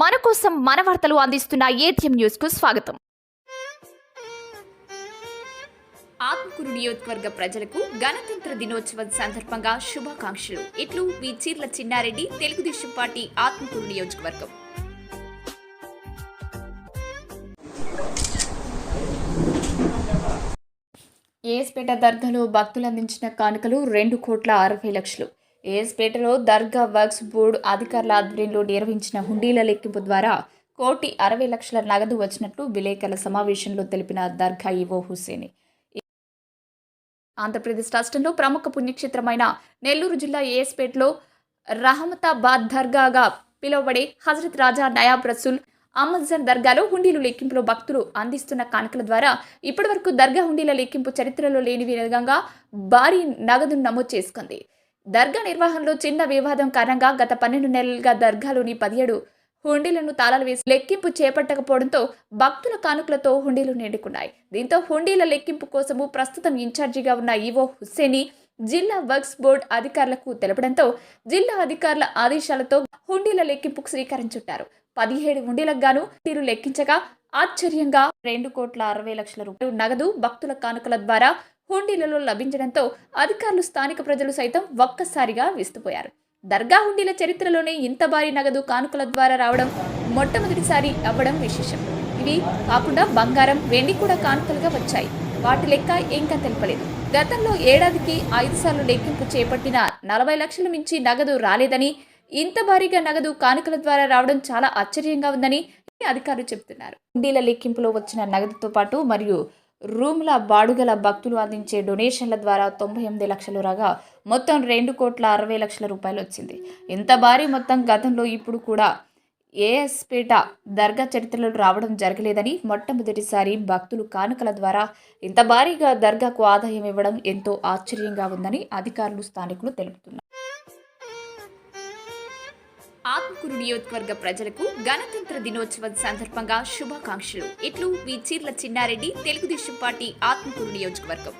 మన కోసం మన వార్తలు అందిస్తున్న ఏటీఎం న్యూస్ కు స్వాగతం. ఆత్మకూరు నియోజకవర్గ ప్రజలకు గణతంత్ర దినోత్సవం సందర్భంగా శుభాకాంక్షలు. ఇట్లు వి చీర్ల చిన్నారెడ్డి, తెలుగుదేశం పార్టీ, ఆత్మకూరు నియోజకవర్గం. ఏఎస్పేట దర్గాలో భక్తులు అందించిన కానుకలు 2,60,00,000. ఏఎస్పేటలో దర్గా వర్క్స్ బోర్డు అధికారుల ఆధ్వర్యంలో నిర్వహించిన హుండీల లెక్కింపు ద్వారా 1,60,00,000 నగదు వచ్చినట్లు విలేకరుల సమావేశంలో తెలిపిన దర్గా ఈవో హుస్సేని. ఆంధ్రప్రదేశ్ రాష్ట్రంలో ప్రముఖ పుణ్యక్షేత్రమైన నెల్లూరు జిల్లా ఏఎస్పేటలో రహమతాబాద్ దర్గాగా పిలువబడే హజరత్ రాజా నయాబ్ రసూల్ అహ్మద్జన్ దర్గాలో హుండీలు లెక్కింపులో భక్తులు అందిస్తున్న కానుకల ద్వారా ఇప్పటివరకు దర్గా హుండీల లెక్కింపు చరిత్రలో లేని విధంగా భారీ నగదును నమోదు చేసుకుంది. దర్గా నిర్వహణలో చిన్న వివాదం కారణంగా గత 12 నెలలుగా దర్గాలోని 17 హుండీలను తాళాలు వేసి లెక్కింపు చేపట్టకపోవడంతో భక్తుల కానుకలతో హుండీలు నిండుకున్నాయి. దీంతో హుండీల లెక్కింపు కోసము ప్రస్తుతం ఇన్ఛార్జిగా ఉన్న ఈవో హుస్సేని జిల్లా వర్క్స్ బోర్డు అధికారులకు తెలపడంతో జిల్లా అధికారుల ఆదేశాలతో హుండీల లెక్కింపుకు శ్రీకారం చుట్టారు. 17 హుండీలకు గాను హుండీలు లెక్కించగా ఆశ్చర్యంగా 2,60,00,000 రూపాయలు నగదు భక్తుల కానుకల ద్వారా హుండీలలో లభించడంతో అధికారులు, స్థానిక ప్రజలు సైతం ఒక్కసారిగా విస్తుపోయారు. దర్గా హుండీల చరిత్రలోనే ఇంత భారీ నగదు కానుకల ద్వారా రావడం మొట్టమొదటిసారి అవ్వడం విశేషం. ఇవి కాకుండా బంగారం, వెండి కూడా కానుకలుగా వచ్చాయి. వాటి లెక్క ఇంకా తెలపలేదు. గతంలో ఏడాదికి 5 సార్లు లెక్కింపు చేపట్టిన 40 లక్షల మించి నగదు రాలేదని, ఇంత భారీగా నగదు కానుకల ద్వారా రావడం చాలా ఆశ్చర్యంగా ఉందని అధికారులు చెబుతున్నారు. హుండీల లెక్కింపులో వచ్చిన నగదుతో పాటు మరియు రూముల బాడుగల భక్తులు అందించే డొనేషన్ల ద్వారా 98 లక్షలు రాగా మొత్తం 2,60,00,000 రూపాయలు వచ్చింది. ఇంత భారీ మొత్తం గతంలో ఇప్పుడు కూడా ఏఎస్పేట దర్గా చరిత్రలో రావడం జరగలేదని, మొట్టమొదటిసారి భక్తులు కానుకల ద్వారా ఇంత భారీగా దర్గాకు ఆదాయం ఇవ్వడం ఎంతో ఆశ్చర్యంగా ఉందని అధికారులు, స్థానికులు తెలుపుతున్నారు. ఆత్మకూరు నియోజకవర్గ ప్రజలకు గణతంత్ర దినోత్సవం సందర్భంగా శుభాకాంక్షలు. ఇట్లు వి చీర్ల చిన్నారెడ్డి, తెలుగుదేశం పార్టీ, ఆత్మకూరు నియోజకవర్గం.